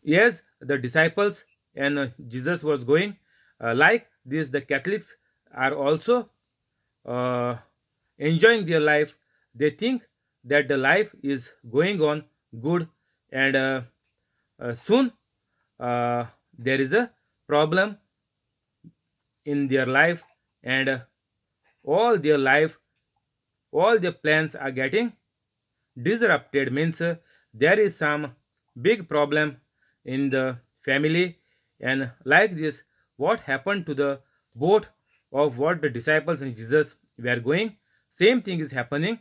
Yes, the disciples and Jesus was going like this. The Catholics are also uh, enjoying their life. They think that the life is going on good, and soon uh, there is a problem in their life, and all their life, all their plans are getting disrupted. Means there is some big problem in the family, and like this, what happened to the boat of what the disciples and Jesus were going, same thing is happening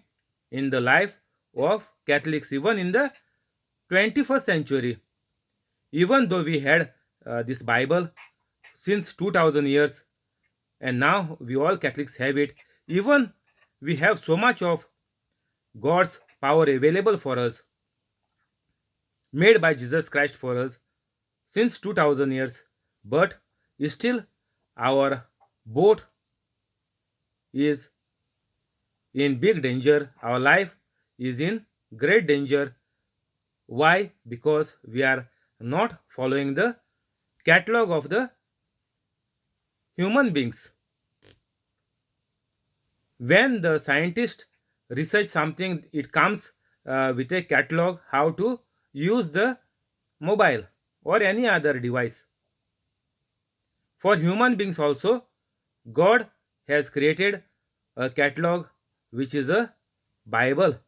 in the life of Catholics even in the 21st century. Even though we had this Bible since 2000 years, and now we all Catholics have it, even we have so much of God's power available for us, made by Jesus Christ for us since 2000 years, but still our boat is in big danger, our life is in great danger. Why? Because we are not following the catalog of the human beings. When the scientist research something, it comes with a catalog how to use the mobile or any other device. For human beings also, God has created a catalog which is a Bible.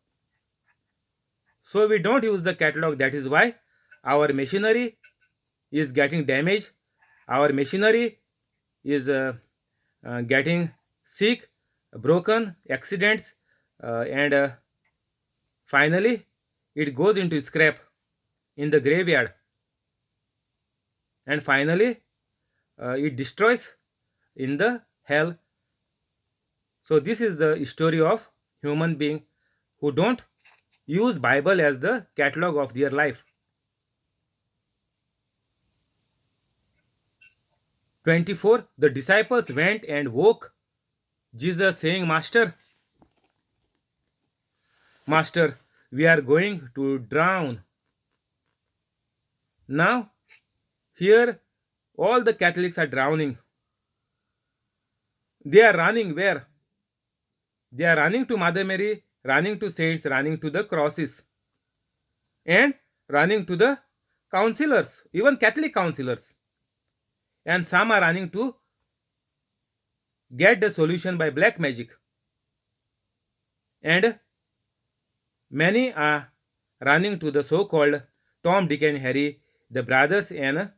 So we don't use the catalog. That is why our machinery is getting damaged. Our machinery is getting sick, broken, accidents, and finally it goes into scrap in the graveyard, and finally it destroys in the hell. So this is the story of human being who don't use Bible as the catalog of their life. 24, the disciples went and woke Jesus, saying, Master, we are going to drown. Now here all the Catholics are drowning. They are running where? They are running to Mother Mary, running to saints, running to the crosses, and running to the counselors, even Catholic counselors. And some are running to get the solution by black magic. And many are running to the so called Tom, Dick, and Harry, the brothers and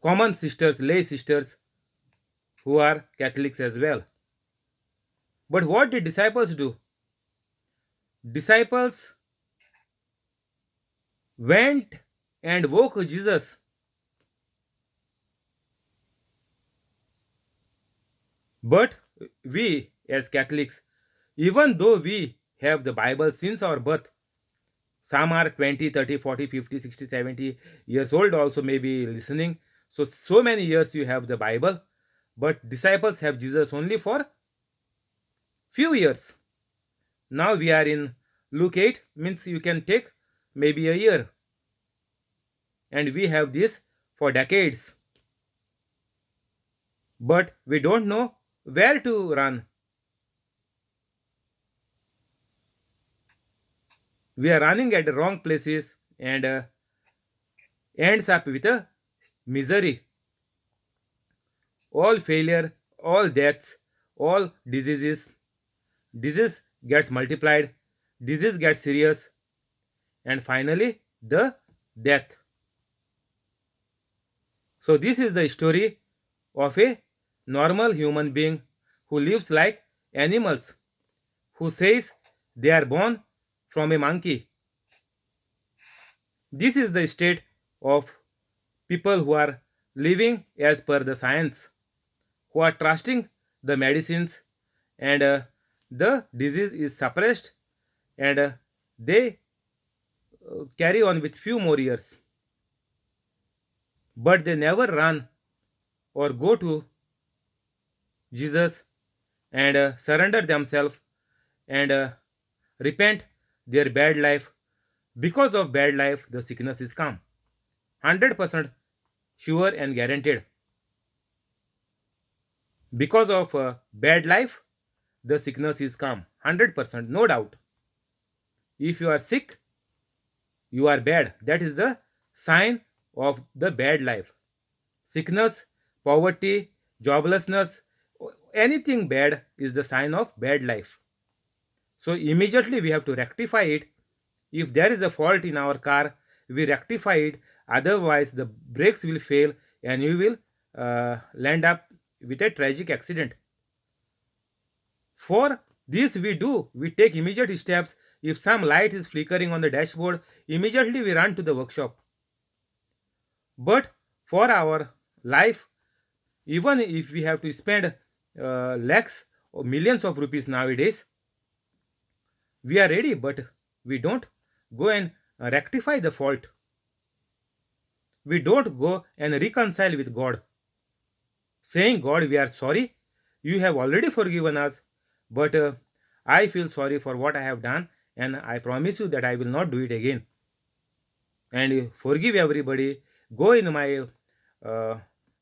common sisters, lay sisters, who are Catholics as well. But what did disciples do? Disciples went and woke Jesus. But we, as Catholics, even though we have the Bible since our birth, some are 20, 30, 40, 50, 60, 70 years old, also maybe listening. So many years you have the Bible, but disciples have Jesus only for few years. Now we are in Luke 8, means you can take maybe a year, and we have this for decades. But we don't know where to run. We are running at the wrong places, and ends up with a misery. All failure, all deaths, all diseases. Disease gets multiplied, disease gets serious, and finally the death. So this is the story of a normal human being who lives like animals, who says they are born from a monkey. This is the state of people who are living as per the science, who are trusting the medicines, and the disease is suppressed, and they carry on with few more years, but they never run or go to Jesus and surrender themselves and repent their bad life, Because of bad life, the sickness is calm. 100% sure and guaranteed. Because of bad life, the sickness is calm. 100%, no doubt. If you are sick, you are bad. That is the sign of the bad life. Sickness, poverty, joblessness, anything bad is the sign of bad life. So immediately we have to rectify it. If there is a fault in our car, we rectify it. Otherwise, the brakes will fail and you will land up with a tragic accident. For this, we take immediate steps. If some light is flickering on the dashboard, immediately we run to the workshop. But for our life, even if we have to spend lakhs or millions of rupees nowadays, we are ready, but we don't go and rectify the fault. We don't go and reconcile with God, saying, God, we are sorry. You have already forgiven us, but I feel sorry for what I have done, and I promise you that I will not do it again. And forgive everybody. Go in my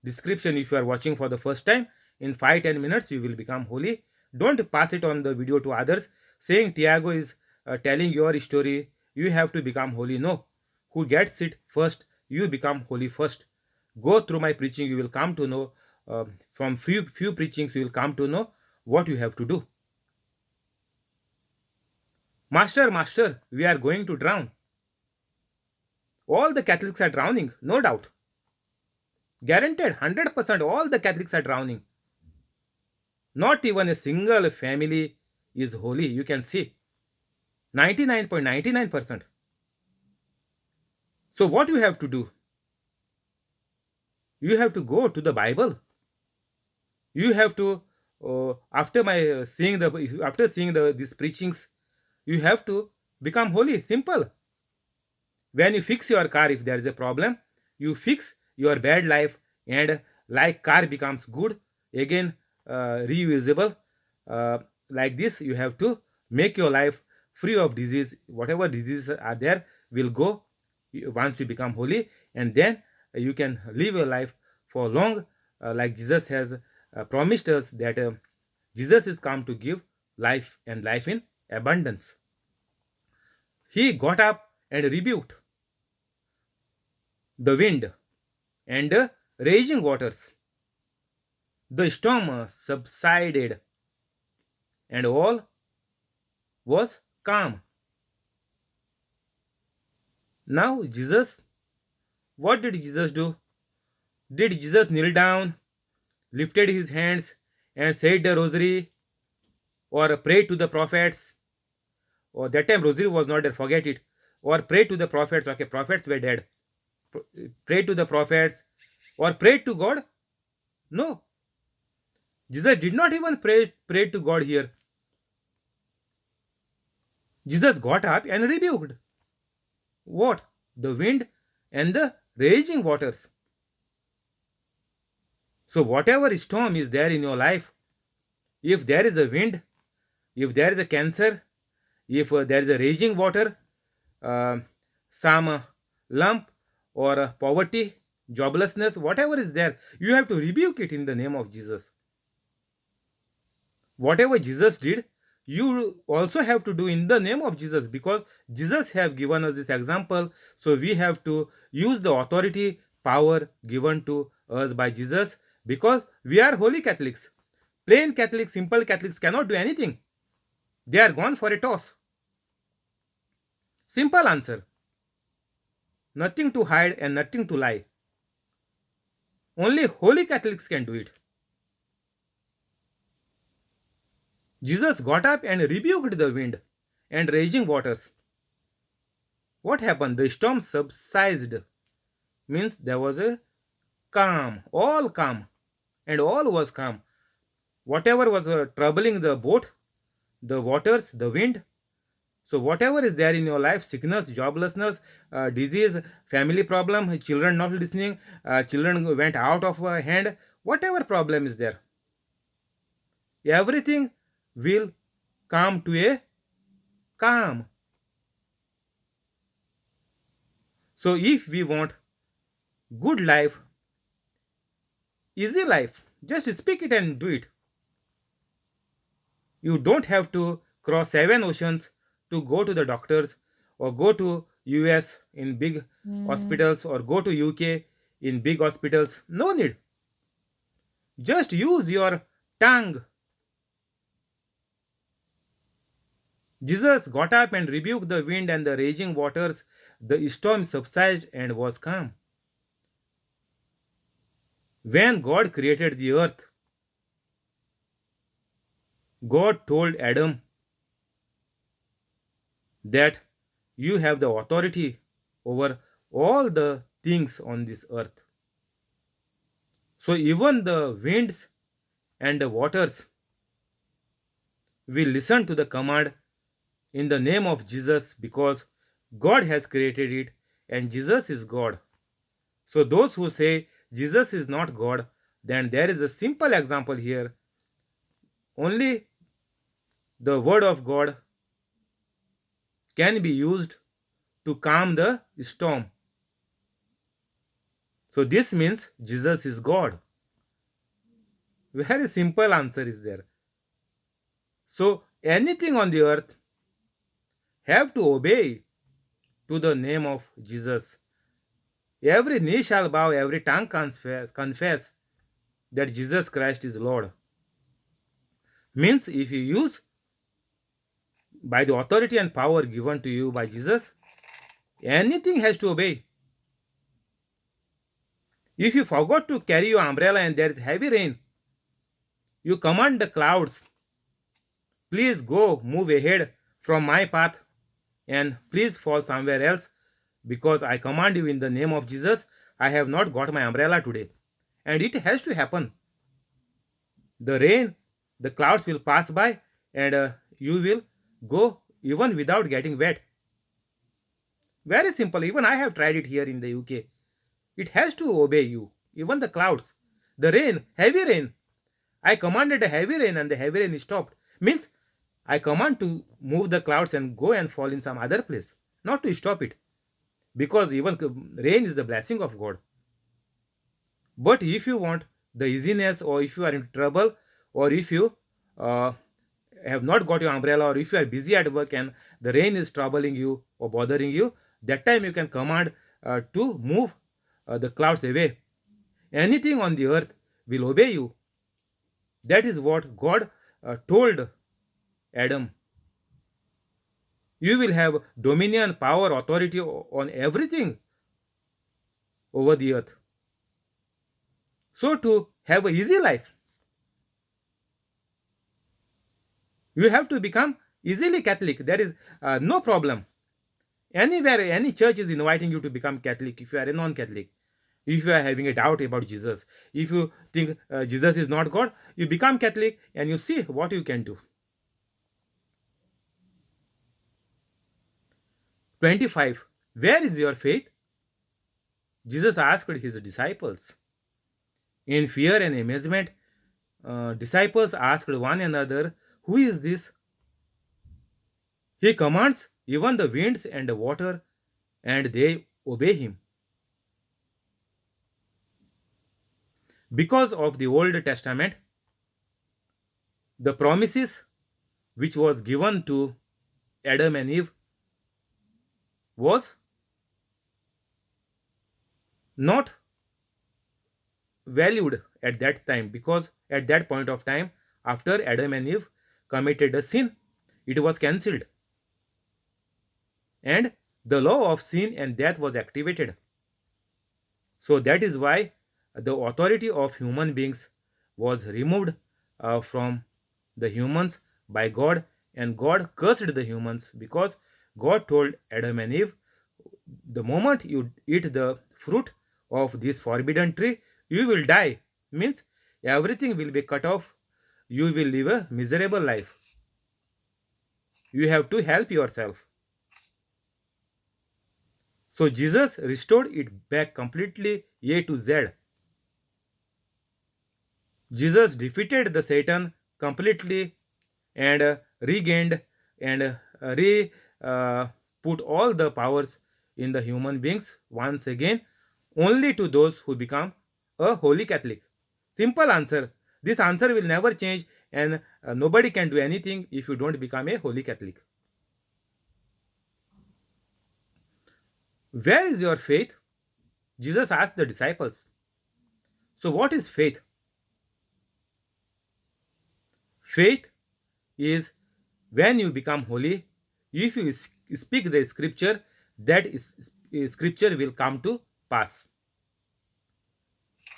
description if you are watching for the first time. In 5-10 minutes, you will become holy. Don't pass it on the video to others saying Tiago is telling your story. You have to become holy. No. Who gets it first, you become holy first. Go through my preaching, you will come to know. From few preachings, you will come to know what you have to do. Master, we are going to drown. All the Catholics are drowning, no doubt. Guaranteed, 100% all the Catholics are drowning. Not even a single family is holy. You can see 99.99%. So what you have to do? You have to go to the Bible. You have to after seeing these preachings, you have to become holy. Simple. When you fix your car, if there is a problem, you fix your bad life, and like car becomes good again, reusable. Like this, you have to make your life free of disease. Whatever diseases are there will go once you become holy, and then you can live your life for long, like Jesus has promised us that Jesus is come to give life and life in abundance. He got up and rebuked the wind and the raging waters. The storm subsided and all was calm. Now, what did Jesus do? Did Jesus kneel down, lifted his hands, and said the rosary, or prayed to the prophets? Or that time rosary was not there, forget it. Or prayed to the prophets, okay, prophets were dead. Prayed to the prophets, or prayed to God? No. Jesus did not even pray to God here. Jesus got up and rebuked. What? The wind and the raging waters. So whatever storm is there in your life, if there is a wind, if there is a cancer, if there is a raging water, uh, some lump or poverty, joblessness, whatever is there, you have to rebuke it in the name of Jesus. Whatever Jesus did, you also have to do in the name of Jesus, because Jesus have given us this example. So we have to use the authority, power given to us by Jesus, because we are holy Catholics. Plain Catholics, simple Catholics cannot do anything. They are gone for a toss. Simple answer. Nothing to hide and nothing to lie. Only holy Catholics can do it. Jesus got up and rebuked the wind and raging waters. What happened? The storm subsided. Means there was a calm, and all was calm. Whatever was troubling the boat, the waters, the wind. So whatever is there in your life, sickness, joblessness, disease, family problem, children not listening, children went out of hand, whatever problem is there, everything will come to a calm. So if we want good life, easy life, just speak it and do it. You don't have to cross seven oceans to go to the doctors, or go to US in big hospitals, or go to UK in big hospitals. No need. Just use your tongue. Jesus got up and rebuked the wind and the raging waters. The storm subsided and was calm. When God created the earth, God told Adam that you have the authority over all the things on this earth. So even the winds and the waters will listen to the command in the name of Jesus, because God has created it and Jesus is God. So those who say Jesus is not God, then there is a simple example here. Only the word of God can be used to calm the storm. So this means Jesus is God. Very simple answer is there. So anything on the earth have to obey to the name of Jesus. Every knee shall bow, every tongue confess that Jesus Christ is Lord. Means if you use by the authority and power given to you by Jesus, anything has to obey. If you forgot to carry your umbrella and there is heavy rain, you command the clouds, please go, move ahead from my path, and please fall somewhere else, because I command you in the name of Jesus, I have not got my umbrella today. And it has to happen. The rain, the clouds will pass by, and you will go even without getting wet. Very simple. Even I have tried it here in the UK. It has to obey you. Even the clouds, the rain, heavy rain. I commanded a heavy rain and the heavy rain stopped. Means I command to move the clouds and go and fall in some other place, not to stop it. Because even rain is the blessing of God. But if you want the easiness, or if you are in trouble, or if you uh, have not got your umbrella, or if you are busy at work and the rain is troubling you or bothering you, that time you can command to move the clouds away. Anything on the earth will obey you. That is what God told Adam. You will have dominion, power, authority on everything over the earth. So to have a easy life, you have to become easily Catholic. There is no problem. Anywhere, any church is inviting you to become Catholic if you are a non-Catholic. If you are having a doubt about Jesus, if you think Jesus is not God, you become Catholic and you see what you can do. 25. Where is your faith? Jesus asked his disciples. In fear and amazement, disciples asked one another, who is this? He commands even the winds and the water, and they obey him. Because of the Old Testament, the promises which was given to Adam and Eve was not valued at that time, because at that point of time, after Adam and Eve committed a sin, it was cancelled, and the law of sin and death was activated. So that is why the authority of human beings was removed from the humans by God, and God cursed the humans, because God told Adam and Eve, the moment you eat the fruit of this forbidden tree, you will die. Means everything will be cut off. You will live a miserable life. You have to help yourself. So Jesus restored it back completely, A to Z. Jesus defeated the Satan completely, and regained and re put all the powers in the human beings once again only to those who become a holy Catholic. Simple answer. This answer will never change, and nobody can do anything if you don't become a holy Catholic. Where is your faith? Jesus asked the disciples. So, what is faith? Faith is when you become holy, if you speak the scripture, that scripture will come to pass.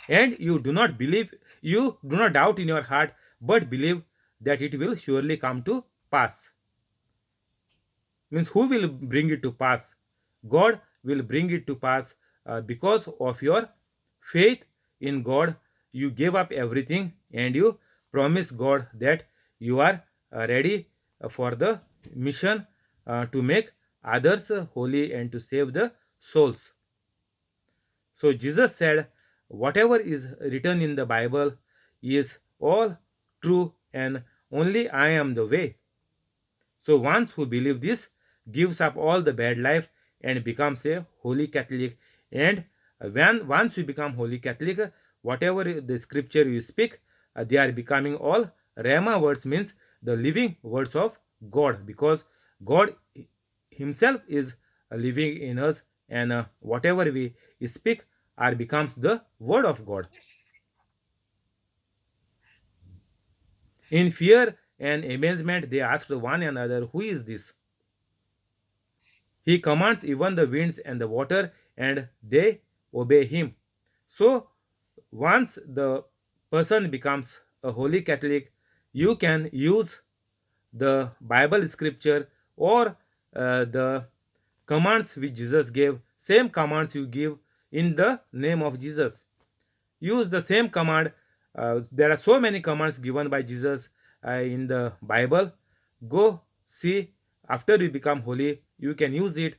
And you do not believe, you do not doubt in your heart, but believe that it will surely come to pass. Means who will bring it to pass? God will bring it to pass because of your faith in God. You gave up everything and you promise God that you are ready for the mission to make others holy and to save the souls. So Jesus said, whatever is written in the Bible is all true, and only I am the way. So once who believe this gives up all the bad life and becomes a holy Catholic. And when once you become holy Catholic, whatever the scripture you speak, they are becoming all Rhema words, means the living words of God, because God Himself is living in us, and whatever we speak are becomes the word of God. In fear and amazement, they asked one another, who is this? He commands even the winds and the water, and they obey him. So, once the person becomes a holy Catholic, you can use the Bible scripture or the commands which Jesus gave, same commands you give in the name of Jesus. Use the same command. There are so many commands given by Jesus in the Bible. Go see, after you become holy, you can use it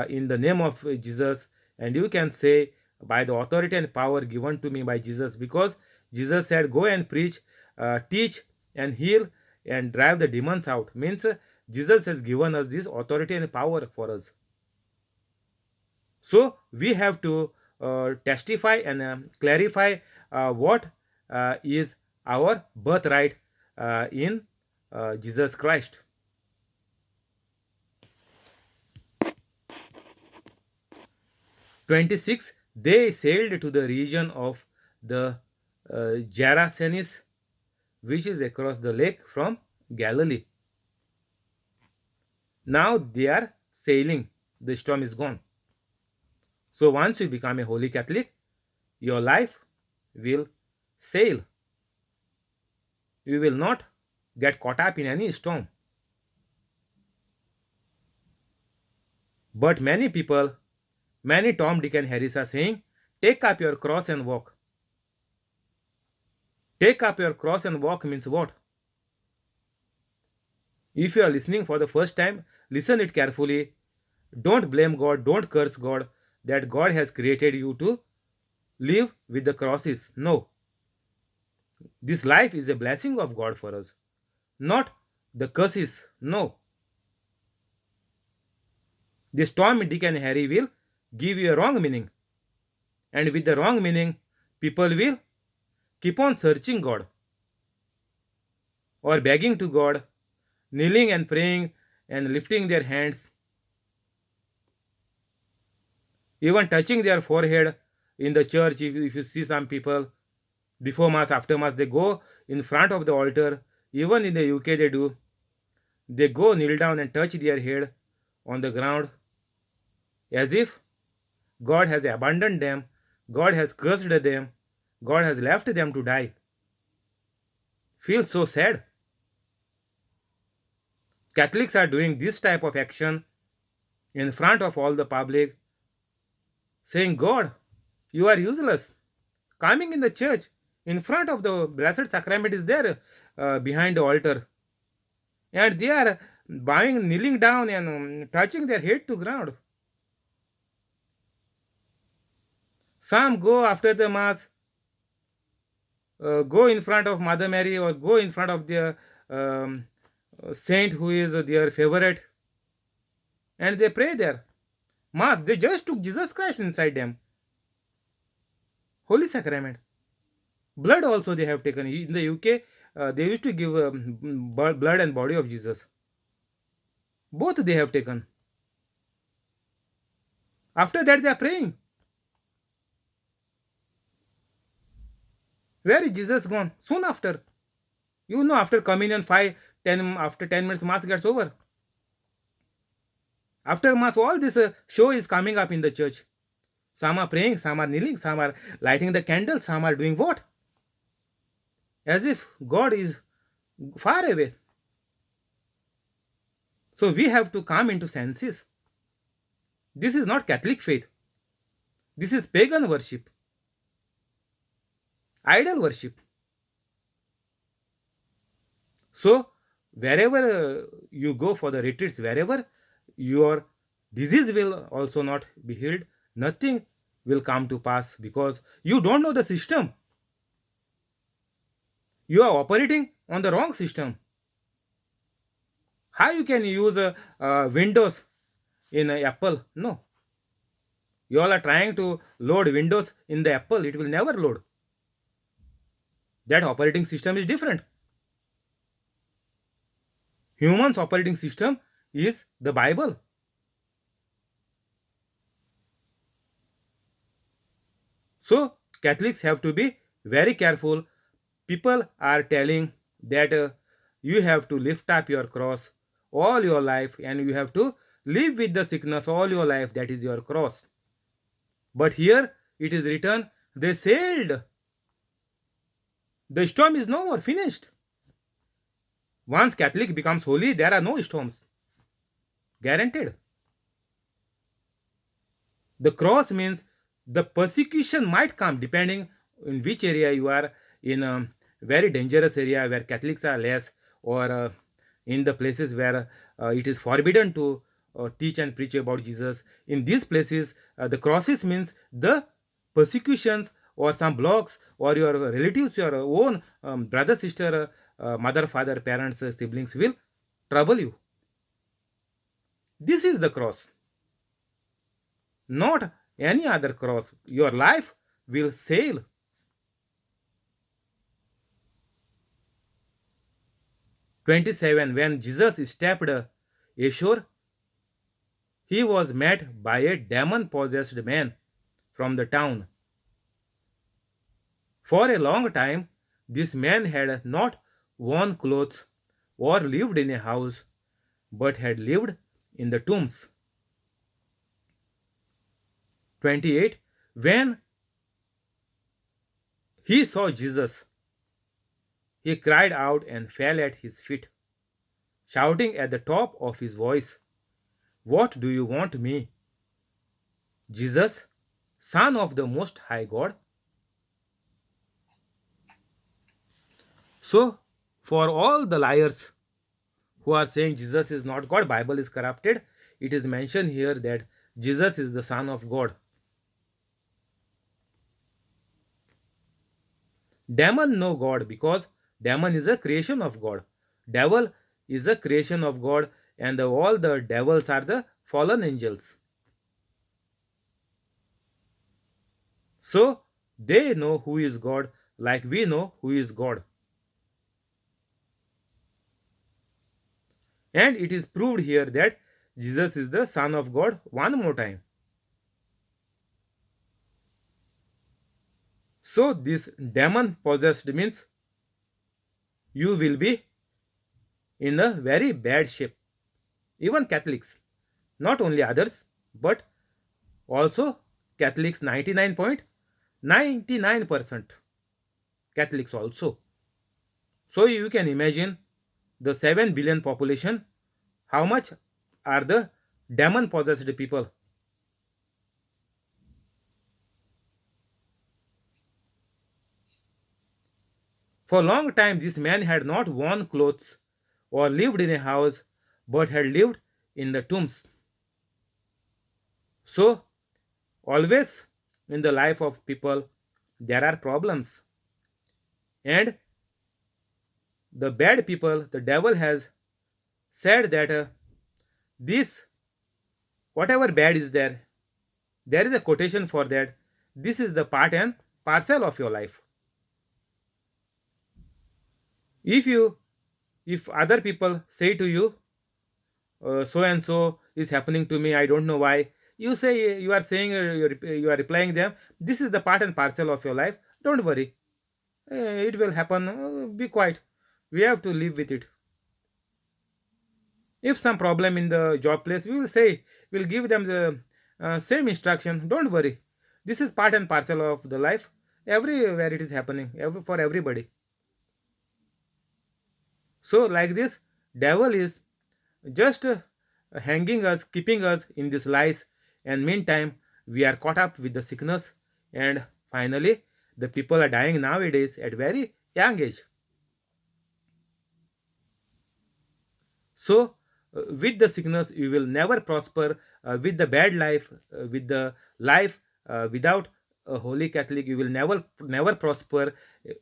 in the name of Jesus, and you can say, by the authority and power given to me by Jesus, because Jesus said, go and preach, teach, and heal, and drive the demons out. Means Jesus has given us this authority and power for us. So we have to testify and clarify what is our birthright in Jesus Christ. 26. They sailed to the region of the Gerasenes, which is across the lake from Galilee. Now they are sailing. The storm is gone. So once you become a holy Catholic, your life will sail. You will not get caught up in any storm. But many people, many Tom, Dick, and Harris are saying, take up your cross and walk. Take up your cross and walk means what? If you are listening for the first time, listen it carefully. Don't blame God, don't curse God that God has created you to live with the crosses. No. This life is a blessing of God for us, not the curses. No. This Tom, Dick, and Harry will give you a wrong meaning. And with the wrong meaning, people will keep on searching God or begging to God, kneeling and praying and lifting their hands, even touching their forehead in the church. If you see some people before Mass, after Mass, they go in front of the altar. Even in the UK, they do. They go kneel down and touch their head on the ground as if God has abandoned them, God has cursed them, God has left them to die. Feels so sad. Catholics are doing this type of action in front of all the public, saying, God, you are useless. Coming in the church, in front of the Blessed Sacrament is there behind the altar. And they are bowing, kneeling down and touching their head to ground. Some go after the Mass, go in front of Mother Mary or go in front of their saint who is their favorite, and they pray there. Mass, they just took Jesus Christ inside them. Holy Sacrament. Blood also they have taken. In the UK, they used to give blood and body of Jesus. Both they have taken. After that, they are praying. Where is Jesus gone? Soon after. You know, after communion, 5, 10, after 10 minutes, Mass gets over. After Mass, all this show is coming up in the church. Some are praying, some are kneeling, some are lighting the candles, some are doing what? As if God is far away. So we have to come into senses. This is not Catholic faith. This is pagan worship, idol worship. So wherever you go for the retreats, wherever your disease will also not be healed, nothing will come to pass because you don't know the system. You are operating on the wrong system. How you can use Windows in Apple? No. You all are trying to load Windows in the Apple. It will never load. That operating system is different. Humans' operating system is the Bible. So Catholics have to be very careful. People are telling that you have to lift up your cross all your life and you have to live with the sickness all your life. That is your cross. But here it is written, they sailed. The storm is no more, finished. Once Catholic becomes holy, there are no storms. Guaranteed. The cross means the persecution might come depending in which area you are, in a very dangerous area where Catholics are less, or in the places where it is forbidden to teach and preach about Jesus. In these places, the crosses means the persecutions or some blocks or your relatives, your own brother, sister, mother, father, parents, siblings will trouble you. This is the cross, not any other cross. Your life will sail. "27. When Jesus stepped ashore, he was met by a demon possessed man from the town. For a long time, this man had not worn clothes or lived in a house, but had lived in the tombs." 28. When he saw Jesus, he cried out and fell at his feet, shouting at the top of his voice, "What do you want me, Jesus, Son of the Most High God?" So, for all the liars who are saying Jesus is not God, Bible is corrupted, it is mentioned here that Jesus is the Son of God. Demon know God because demon is a creation of God. Devil is a creation of God, and all the devils are the fallen angels. So they know who is God like we know who is God. And it is proved here that Jesus is the Son of God one more time. So this demon possessed means you will be in a very bad shape. Even Catholics, not only others, but also Catholics, 99.99% Catholics also. So you can imagine the 7 billion population, how much are the demon possessed people. For a long time, this man had not worn clothes or lived in a house, but had lived in the tombs. So, always in the life of people, there are problems. And the bad people, the devil has said that this, whatever bad is there, There is a quotation for that. This is the part and parcel of your life. If you, if other people say to you, so and so is happening to me, I don't know why, you say, you are saying, you are replying them, this is the part and parcel of your life, don't worry. It will happen. Be quiet. We have to live with it. If some problem in the job place, we will say, we'll give them the same instruction. Don't worry. This is part and parcel of the life. Everywhere it is happening, for everybody. So like this, devil is just hanging us, keeping us in these lies, and meantime we are caught up with the sickness, and finally the people are dying nowadays at very young age. So, with the sickness, you will never prosper. With the bad life, with the life without a holy Catholic, you will never prosper.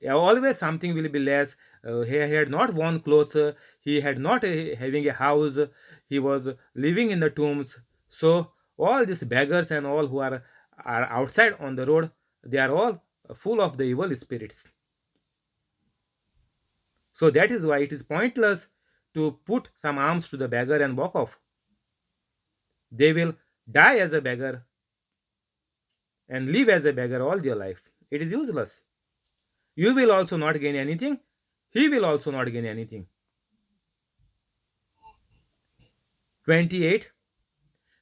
Always something will be less. He had not worn clothes. He had not having a house. He was living in the tombs. So all these beggars and all who are outside on the road, they are all full of the evil spirits. So that is why it is pointless to put some alms to the beggar and walk off. They will die as a beggar and live as a beggar all their life. It is useless. You will also not gain anything. He will also not gain anything. 28.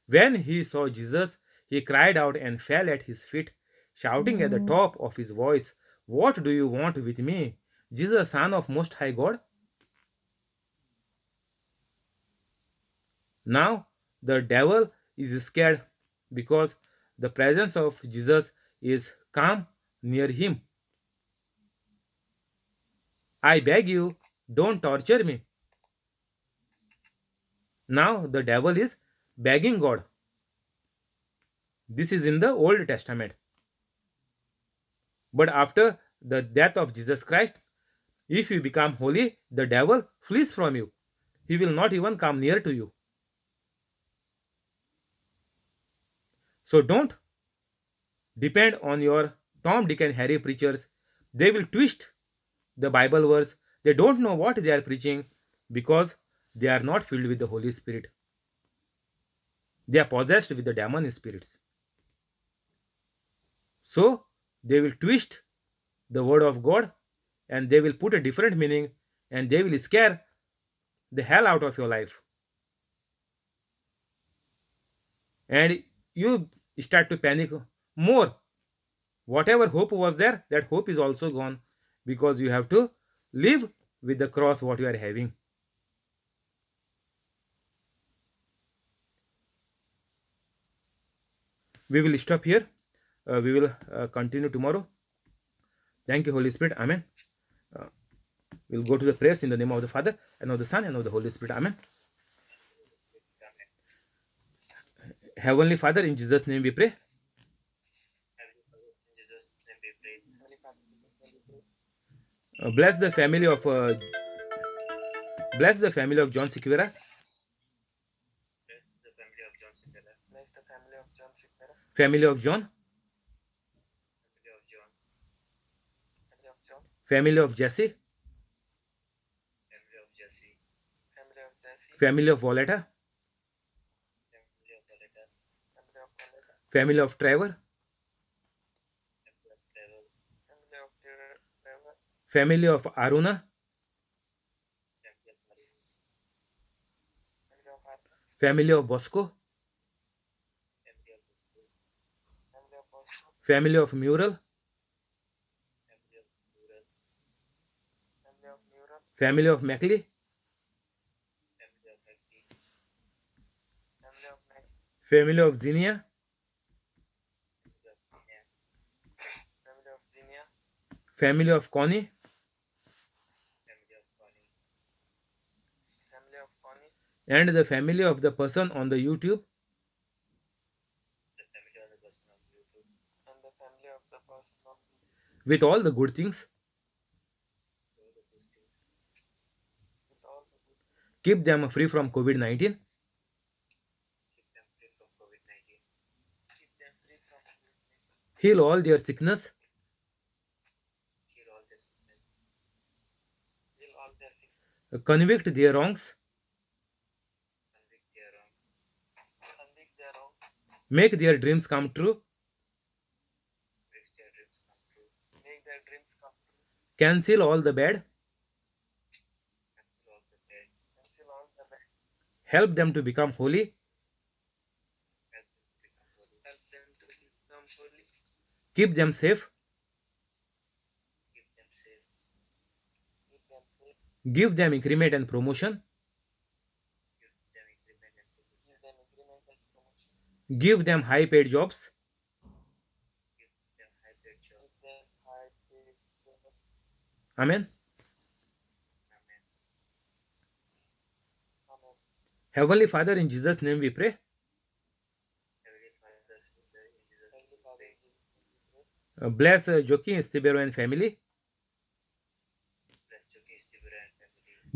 When he saw Jesus, he cried out and fell at his feet, shouting at the top of his voice, "What do you want with me, Jesus, Son of Most High God?" Now the devil is scared because the presence of Jesus is calm near him. I beg you, don't torture me. Now the devil is begging God. This is in the Old Testament. But after the death of Jesus Christ, if you become holy, the devil flees from you. He will not even come near to you. So don't depend on your Tom, Dick, and Harry preachers. They will twist the Bible verse. They don't know what they are preaching because they are not filled with the Holy Spirit. They are possessed with the demon spirits. So they will twist the word of God and they will put a different meaning and they will scare the hell out of your life. And you start to panic more. Whatever hope was there, that hope is also gone because you have to live with the cross what you are having. We will stop here. We will continue tomorrow. Thank you, Holy Spirit. Amen. Uh, we'll go to the prayers in the name of the Father, and of the Son, and of the Holy Spirit. Amen. Heavenly Father, in Jesus' name we pray. Bless the family of John Sequeira, family of John, family of Jesse, family of Voletta, family of Trevor, family of Aruna, family of Bosco, family of Mural, family of Mackley, family of Zinnia, family of Connie, and the family of the person on the YouTube, with all the good things. Keep them free from COVID-19. Heal all their sickness. Convict their wrongs. Make their dreams come true. Cancel all the bad. Help them to become holy. Keep them safe. Give them increment and promotion. Give them high paid jobs. Amen. Heavenly Father, in Jesus' name we pray. Bless Joki Estibero and family.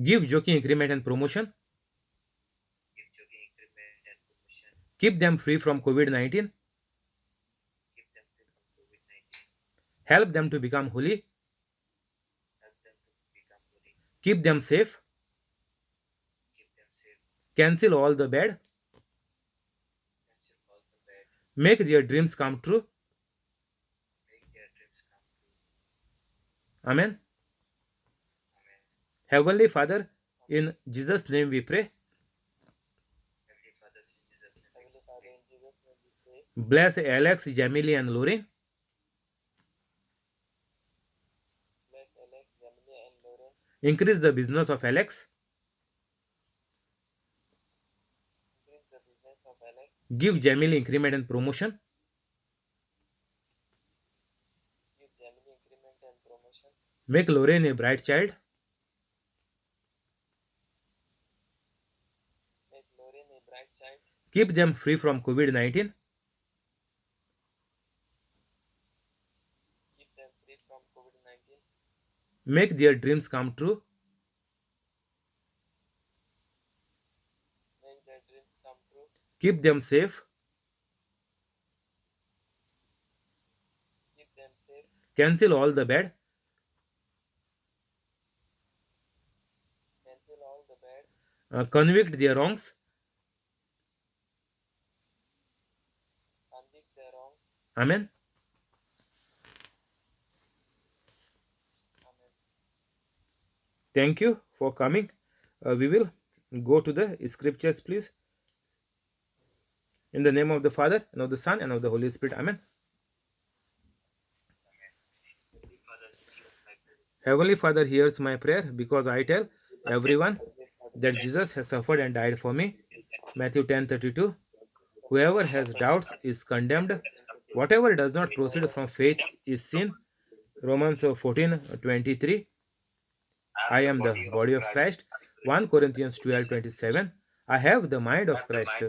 Give Joki increment and promotion. Keep them free from COVID-19. Help them to become holy. Keep them safe. Cancel all the bad. Make their dreams come true. Amen. Heavenly Father, in Jesus' name we pray. Bless Alex, Jamili, and Lorraine. Increase the business of Alex. Give Jamili increment and promotion. Make Lorraine a bright child. Keep them free from COVID-19. Make their dreams come true. Keep them safe. Cancel all the bad. Convict their wrongs. Amen. Thank you for coming. We will go to the scriptures, please. In the name of the Father, and of the Son, and of the Holy Spirit. Amen. Heavenly Father hears my prayer because I tell everyone that Jesus has suffered and died for me. Matthew 10:32. Whoever has doubts is condemned. Whatever does not proceed from faith is sin. Romans 14:23. I am the body of Christ. 1 Corinthians 12:27. I have the mind of Christ.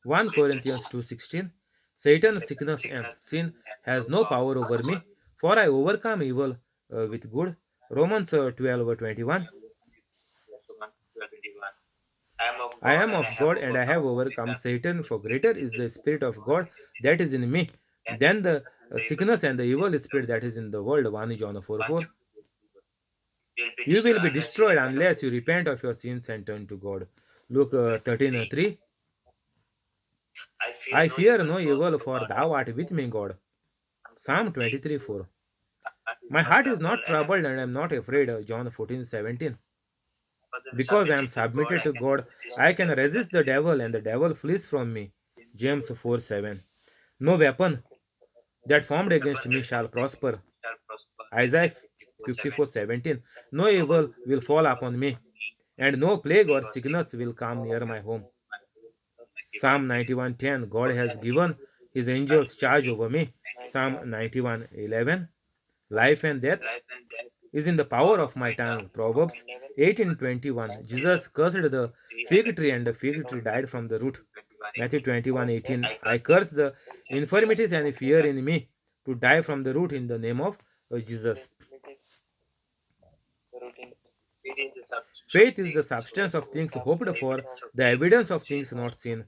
1 Corinthians 2:16. Satan, sickness, and sin has no power over me, for I overcome evil with good. Romans 12:21. I am of God and I have overcome Satan, for greater is the Spirit of God that is in me than the sickness and the evil spirit that is in the world. 1 John 4:4. You will be destroyed unless you repent of your sins and turn to God. Luke 13:3. I fear no evil, for thou art with me, God. Psalm 23:4. My heart is not troubled and I am not afraid. John 14:17. Because I am submitted to God, I can resist the devil and the devil flees from me. James 4:7. No weapon that formed against me shall prosper. Isaiah 54:17. No evil will fall upon me, and no plague or sickness will come near my home. Psalm 91:10. God has given his angels charge over me. Psalm 91:11. Life and death is in the power of my tongue. Proverbs 18:21. Jesus cursed the fig tree and the fig tree died from the root. Matthew 21:18. I curse the infirmities and fear in me to die from the root in the name of Jesus. Faith is the substance of things hoped for, the evidence of things not seen.